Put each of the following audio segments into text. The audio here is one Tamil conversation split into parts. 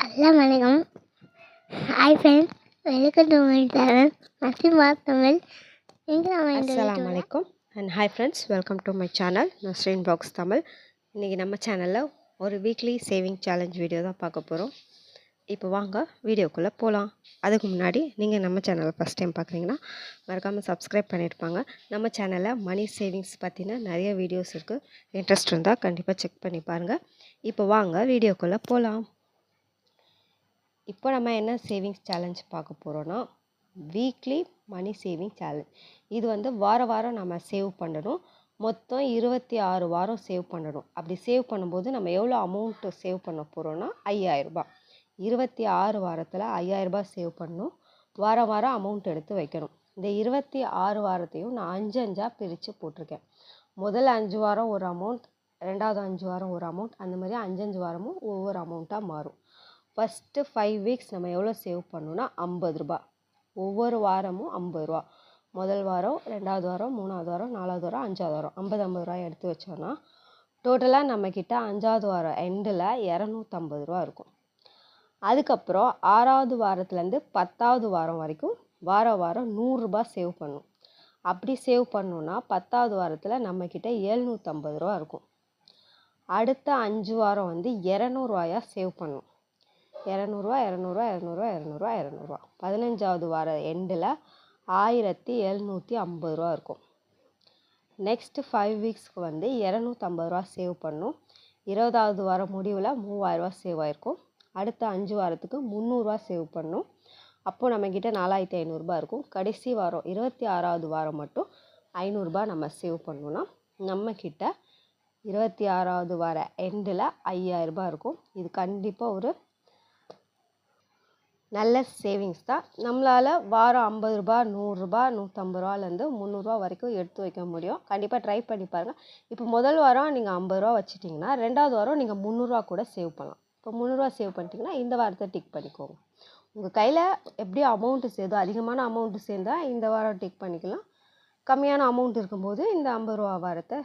அஸ்ஸலாமு அலைக்கும். Hi friends, welcome to my channel Nasreen Tamil. இன்று நம்ம இந்த அஸ்ஸலாமு அலைக்கும் and hi friends, welcome to my channel Nasreen box Tamil. இன்றைக்கி நம்ம சேனலில் ஒரு வீக்லி சேவிங் சேலஞ்ச் வீடியோ தான் பார்க்க போகிறோம். இப்போ வாங்க வீடியோக்குள்ளே போகலாம். அதுக்கு முன்னாடி நீங்கள் நம்ம சேனலை ஃபஸ்ட் டைம் பார்க்குறீங்கன்னா மறக்காமல் சப்ஸ்கிரைப் பண்ணியிருப்பாங்க. நம்ம சேனலில் மணி சேவிங்ஸ் பற்றின நிறைய வீடியோஸ் இருக்குது. இன்ட்ரெஸ்ட் இருந்தால் கண்டிப்பாக செக் பண்ணி பாருங்கள். இப்போ வாங்க வீடியோக்குள்ளே போகலாம். இப்போ நம்ம என்ன சேவிங்ஸ் சேலஞ்ச் பார்க்க போகிறோன்னா வீக்லி மணி சேவிங் சேலஞ்ச். இது வாரம் நம்ம சேவ் பண்ணணும். மொத்தம் 26 வாரம் சேவ் பண்ணணும். அப்படி சேவ் பண்ணும்போது நம்ம எவ்வளோ அமௌண்ட்டு சேவ் பண்ண போகிறோன்னா 5000 ரூபாய். 26 வாரத்தில் 5000 ரூபாய் சேவ் பண்ணணும். வாரம் அமௌண்ட் எடுத்து வைக்கணும். இந்த 26 வாரத்தையும் நான் 5 பிரித்து போட்டிருக்கேன். முதல் 5 வாரம் ஒரு அமௌண்ட், ரெண்டாவது 5 வாரம் ஒரு அமௌண்ட், அந்த மாதிரி 5 வாரமும் ஒவ்வொரு அமௌண்ட்டாக மாறும். ஃபஸ்ட்டு 5 வீக்ஸ் நம்ம எவ்வளோ சேவ் பண்ணணும்னா 50 ரூபா. ஒவ்வொரு வாரமும் 50 ரூபா. முதல் வாரம், ரெண்டாவது வாரம், மூணாவது வாரம், நாலாவது வாரம், 5ஆவது வாரம் 50 ரூபாய் எடுத்து வச்சோன்னா டோட்டலாக நம்மக்கிட்ட 5ஆவது வாரம் எண்டில் 250 ரூபா இருக்கும். அதுக்கப்புறம் 6ஆவது வாரத்துலேருந்து 10ஆவது வாரம் வரைக்கும் வாரம் 100 ரூபாய் சேவ் பண்ணணும். அப்படி சேவ் பண்ணோன்னா 10ஆவது வாரத்தில் நம்மக்கிட்ட 750 ரூபா இருக்கும். அடுத்த 5 வாரம் 200 ரூபாயாக சேவ் பண்ணணும். 200 200 15ஆவது வார எண்டில் 1750 ரூபா இருக்கும். நெக்ஸ்ட்டு 5 வீக்ஸ்க்கு 250 ரூபா சேவ் பண்ணணும். 20ஆவது வாரம் முடிவில் 3000 ரூபா சேவ் ஆகிருக்கும். அடுத்த 5 வாரத்துக்கு 300 ரூபா சேவ் பண்ணணும். அப்போது நம்மக்கிட்ட 4500 ரூபா இருக்கும். கடைசி வாரம் 26ஆவது வாரம் மட்டும் 500 ரூபா நம்ம சேவ் பண்ணோன்னா நம்மக்கிட்ட 26ஆவது வார எண்டில் 5000 ரூபா இருக்கும். இது கண்டிப்பாக ஒரு நல்ல சேவிங்ஸ் தான். நம்மளால் வாரம் 50 ரூபா, 100 ரூபா, 150 ரூபாலேருந்து 300 ரூபா வரைக்கும் எடுத்து வைக்க முடியும். கண்டிப்பாக ட்ரை பண்ணி பாருங்கள். இப்போ முதல் வாரம் நீங்கள் 50 ரூபா வச்சுட்டிங்கன்னா 2ஆவது வாரம் நீங்கள் 300 ரூபா கூட சேவ் பண்ணலாம். இப்போ 300 ரூபா சேவ் பண்ணிட்டீங்கன்னா இந்த வாரத்தை டிக் பண்ணிக்கோங்க. உங்கள் கையில் எப்படி அமௌண்ட்டு சேர்ந்தோ, அதிகமான அமௌண்ட்டு சேர்ந்தால் இந்த வாரம் டிக் பண்ணிக்கலாம். கம்மியான அமௌண்ட் இருக்கும்போது இந்த 50 ரூபா வாரத்தை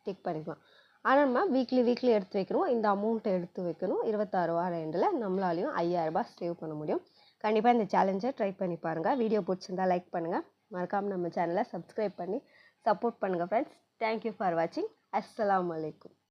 டிக் பண்ணிக்கலாம். ஆனால் நம்ம வீக்லி எடுத்து வைக்கணும். இந்த அமௌண்ட்டை எடுத்து வைக்கணும். 26 வாரம் எண்டில் நம்மளாலையும் 5000 ரூபாய் சேவ் பண்ண முடியும். கண்டிப்பாக இந்த சேலஞ்சை ட்ரை பண்ணி பாருங்கள். வீடியோ பிடிச்சிருந்தா லைக் பண்ணுங்கள். மறக்காமல் நம்ம சேனலை சப்ஸ்கிரைப் பண்ணி சப்போர்ட் பண்ணுங்கள் ஃப்ரெண்ட்ஸ். தேங்க்யூ ஃபார் வாட்சிங். அஸ்ஸலாமு அலைக்கும்.